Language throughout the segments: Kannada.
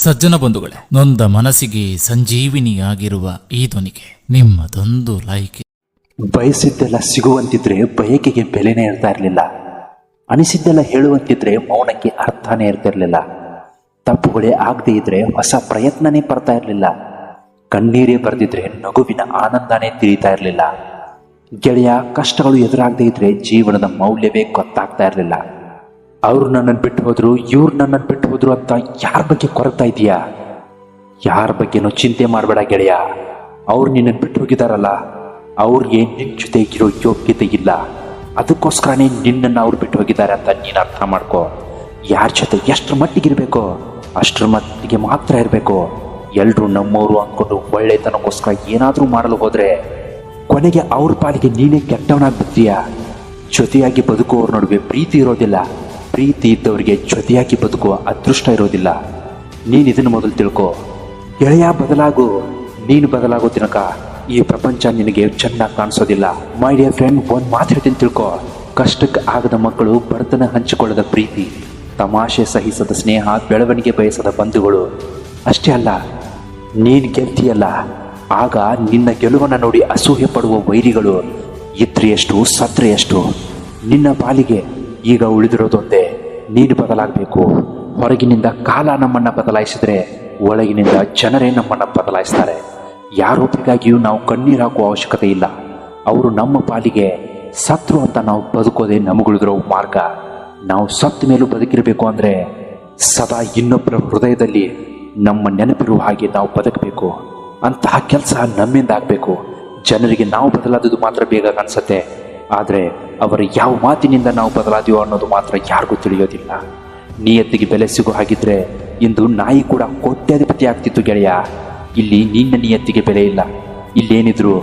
ಸಜ್ಜನ ಬಂಧುಗಳೇ, ನೊಂದ ಮನಸ್ಸಿಗೆ ಸಂಜೀವಿನಿಯಾಗಿರುವ ಈ ಧ್ವನಿಗೆ ನಿಮ್ಮದೊಂದು ಲೈಕ್. ಬಯಸಿದ್ದೆಲ್ಲ ಸಿಗುವಂತಿದ್ರೆ ಬಯಕೆಗೆ ಬೆಲೆನೇ ಇರ್ತಾ ಇರಲಿಲ್ಲ. ಅನಿಸಿದ್ದೆಲ್ಲ ಹೇಳುವಂತಿದ್ರೆ ಮೌನಕ್ಕೆ ಅರ್ಥನೇ ಇರ್ತಿರ್ಲಿಲ್ಲ. ತಪ್ಪುಗಳೇ ಆಗದೆ ಇದ್ರೆ ಹೊಸ ಪ್ರಯತ್ನನೇ ಬರ್ತಾ ಇರಲಿಲ್ಲ. ಕಣ್ಣೀರೇ ಬರೆದಿದ್ರೆ ನಗುವಿನ ಆನಂದನೇ ತಿಳಿತಾ ಇರಲಿಲ್ಲ. ಗೆಳೆಯ, ಕಷ್ಟಗಳು ಎದುರಾಗದೇ ಇದ್ರೆ ಜೀವನದ ಮೌಲ್ಯವೇ ಗೊತ್ತಾಗ್ತಾ ಇರಲಿಲ್ಲ. ಅವ್ರು ನನ್ನನ್ನು ಬಿಟ್ಟು ಹೋದ್ರು, ಇವ್ರು ನನ್ನನ್ನು ಬಿಟ್ಟು ಹೋದ್ರು ಅಂತ ಯಾರ ಬಗ್ಗೆ ಕೊರಗ್ತಾ ಇದೀಯಾ? ಯಾರ ಬಗ್ಗೆನೂ ಚಿಂತೆ ಮಾಡಬೇಡ ಗೆಳೆಯ. ಅವ್ರು ನಿನ್ನನ್ನು ಬಿಟ್ಟು ಹೋಗಿದಾರಲ್ಲ, ಅವ್ರಿಗೆ ನಿನ್ನ ಜೊತೆ ಇರೋ ಯೋಗ್ಯತೆ ಇಲ್ಲ. ಅದಕ್ಕೋಸ್ಕರನೇ ನಿನ್ನನ್ನು ಅವ್ರು ಬಿಟ್ಟು ಹೋಗಿದ್ದಾರೆ ಅಂತ ನೀನು ಅರ್ಥ ಮಾಡ್ಕೋ. ಯಾರ ಜೊತೆ ಎಷ್ಟರ ಮಟ್ಟಿಗಿರಬೇಕೋ ಅಷ್ಟರ ಮಟ್ಟಿಗೆ ಮಾತ್ರ ಇರಬೇಕು. ಎಲ್ಲರೂ ನಮ್ಮವರು ಅಂದ್ಕೊಂಡು ಒಳ್ಳೆತನಕ್ಕೋಸ್ಕರ ಏನಾದರೂ ಮಾಡಲು ಹೋದರೆ ಕೊನೆಗೆ ಅವ್ರ ಪಾಲಿಗೆ ನೀನೇ ಕೆಟ್ಟವನಾಗ್ಬಿಡ್ತೀಯ. ಜೊತೆಯಾಗಿ ಬದುಕುವವ್ರ ನಡುವೆ ಪ್ರೀತಿ ಇರೋದಿಲ್ಲ. ಪ್ರೀತಿ ಇದ್ದವರಿಗೆ ಜೊತೆಯಾಗಿ ಬದುಕುವ ಅದೃಷ್ಟ ಇರೋದಿಲ್ಲ. ನೀನು ಇದನ್ನು ಮೊದಲು ತಿಳ್ಕೊ ಗೆಳೆಯ. ಬದಲಾಗು. ನೀನು ಬದಲಾಗೋ ತನಕ ಈ ಪ್ರಪಂಚ ನಿನಗೆ ಚೆನ್ನಾಗಿ ಕಾಣಿಸೋದಿಲ್ಲ. ಮೈ ಡಿಯರ್ ಫ್ರೆಂಡ್, ಒಂದು ಮಾತು ಹೇಳ್ತೀನಿ ತಿಳ್ಕೊ. ಕಷ್ಟಕ್ಕೆ ಆಗದ ಮಕ್ಕಳು, ಬಡತನ ಹಂಚಿಕೊಳ್ಳದ ಪ್ರೀತಿ, ತಮಾಷೆ ಸಹಿಸದ ಸ್ನೇಹ, ಬೆಳವಣಿಗೆ ಬಯಸದ ಬಂಧುಗಳು. ಅಷ್ಟೇ ಅಲ್ಲ, ನೀನು ಗೆಲ್ತೀಯಲ್ಲ, ಆಗ ನಿನ್ನ ಗೆಲುವನ್ನು ನೋಡಿ ಅಸೂಹೆ ಪಡುವ ವೈರಿಗಳು ಇದ್ರೆ ಎಷ್ಟು, ಸತ್ರೆ ಎಷ್ಟು. ನಿನ್ನ ಪಾಲಿಗೆ ಈಗ ಉಳಿದಿರೋದೊಂದೇ, ನೀನು ಬದಲಾಗಬೇಕು. ಹೊರಗಿನಿಂದ ಕಾಲ ನಮ್ಮನ್ನು ಬದಲಾಯಿಸಿದರೆ ಒಳಗಿನಿಂದ ಜನರೇ ನಮ್ಮನ್ನು ಬದಲಾಯಿಸ್ತಾರೆ. ಯಾರೊಬ್ಬರಿಗಾಗಿಯೂ ನಾವು ಕಣ್ಣೀರು ಹಾಕುವ ಅವಶ್ಯಕತೆ ಇಲ್ಲ. ಅವರು ನಮ್ಮ ಪಾಲಿಗೆ ಸತ್ರು ಅಂತ ನಾವು ಬದುಕೋದೇ ನಮಗುಳಿದಿರೋ ಮಾರ್ಗ. ನಾವು ಸತ್ತ ಮೇಲೂ ಬದುಕಿರಬೇಕು ಅಂದರೆ ಸದಾ ಇನ್ನೊಬ್ಬರ ಹೃದಯದಲ್ಲಿ ನಮ್ಮ ನೆನಪಿರುವ ಹಾಗೆ ನಾವು ಬದುಕಬೇಕು. ಅಂತಹ ಕೆಲಸ ನಮ್ಮಿಂದ ಆಗಬೇಕು. ಜನರಿಗೆ ನಾವು ಬದಲಾದದ್ದು ಮಾತ್ರ ಬೇಗ ಕಾಣಿಸುತ್ತೆ, ಆದರೆ ಅವರ ಯಾವ ಮಾತಿನಿಂದ ನಾವು ಬದಲಾದೀವೋ ಅನ್ನೋದು ಮಾತ್ರ ಯಾರಿಗೂ ತಿಳಿಯೋದಿಲ್ಲ. ನಿಯತ್ತಿಗೆ ಬೆಲೆ ಸಿಗೋ ಹಾಗಿದ್ರೆ ಇಂದು ನಾಯಿ ಕೂಡ ಕೋಟ್ಯಾಧಿಪತಿ ಆಗ್ತಿತ್ತು ಗೆಳೆಯ. ಇಲ್ಲಿ ನಿನ್ನ ನಿಯತ್ತಿಗೆ ಬೆಲೆ ಇಲ್ಲ. ಇಲ್ಲೇನಿದ್ರು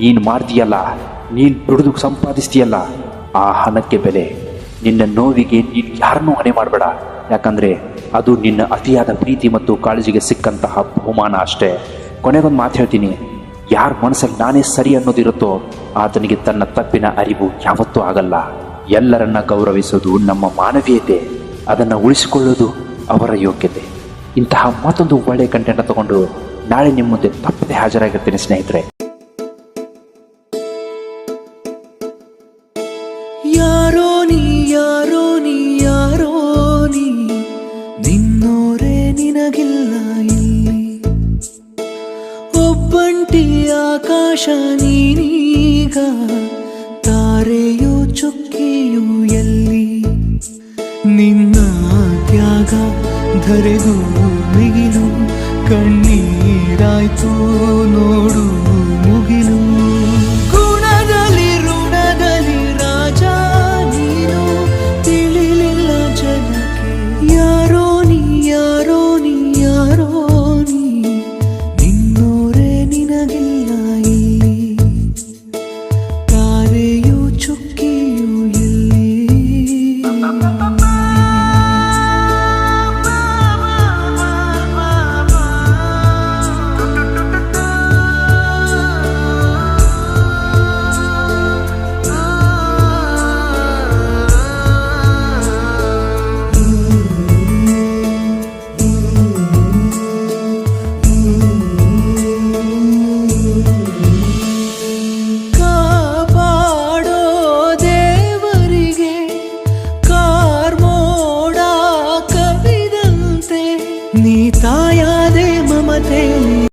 ನೀನು ಮಾಡ್ತೀಯಲ್ಲ, ನೀನು ದುಡಿದು ಸಂಪಾದಿಸ್ತೀಯಲ್ಲ, ಆ ಹಣಕ್ಕೆ ಬೆಲೆ. ನಿನ್ನ ನೋವಿಗೆ ನೀನು ಯಾರನ್ನೂ ಹೊಣೆ ಮಾಡಬೇಡ. ಯಾಕಂದರೆ ಅದು ನಿನ್ನ ಅತಿಯಾದ ಪ್ರೀತಿ ಮತ್ತು ಕಾಳಜಿಗೆ ಸಿಕ್ಕಂತಹ ಬಹುಮಾನ ಅಷ್ಟೇ. ಕೊನೆಗೊಂದು ಮಾತು ಹೇಳ್ತೀನಿ, ಯಾರ ಮನಸ್ಸಲ್ಲಿ ನಾನೇ ಸರಿ ಅನ್ನೋದಿರುತ್ತೋ ಆತನಿಗೆ ತನ್ನ ತಪ್ಪಿನ ಅರಿವು ಯಾವತ್ತೂ ಆಗಲ್ಲ. ಎಲ್ಲರನ್ನ ಗೌರವಿಸೋದು ನಮ್ಮ ಮಾನವೀಯತೆ, ಅದನ್ನು ಉಳಿಸಿಕೊಳ್ಳೋದು ಅವರ ಯೋಗ್ಯತೆ. ಇಂತಹ ಮತ್ತೊಂದು ಒಳ್ಳೆಯ ಕಂಟೆಂಟ್ ತಗೊಂಡು ನಾಳೆ ನಿಮ್ಮ ಮುಂದೆ ತಪ್ಪದೆ ಹಾಜರಾಗಿರ್ತೀನಿ ಸ್ನೇಹಿತರೆ. ಯಾರೋ ನೀ, ಯಾರೋ ನೀ, ಯಾರೋ ನೀ, ನಿನ್ನೋರೇ ನಿನಗಿಲ್ಲ ಇಲ್ಲಿ. ಒಬ್ಬಂಟಿ ಆಕಾಶ ನೀನೀಗ, ತಾರೆಯೋ ಚುಕ್ಕಿಯೋ ಎಲ್ಲಿ. ನಿನ್ನ ತ್ಯಾಗ ಧರೆಗೂ ಮಿಗಿಲು, ಕಣ್ಣೀರಾಯ್ತು ನೋಡು ಮುಗಿಲು. ಗುಣದಲ್ಲಿ ಋಣದಲ್ಲಿ ರಾಜ ನೀನು, ತಿಳಿಲಿಲ್ಲ ಜನಕ್ಕೆ. ಯಾರೋ ನೀ, ಯಾರೋ ನೀ, ಯಾರೋ ನೀ, ನಿನ್ನೋರೇ ನಿನಗಿಲ್ಲ ಇಲ್ಲಿ. ತಾರೆಯೋ ಚುಕ್ಕಿಯೋ ಎಲ್ಲಿ. ನೀ ತಾಯಾದೆ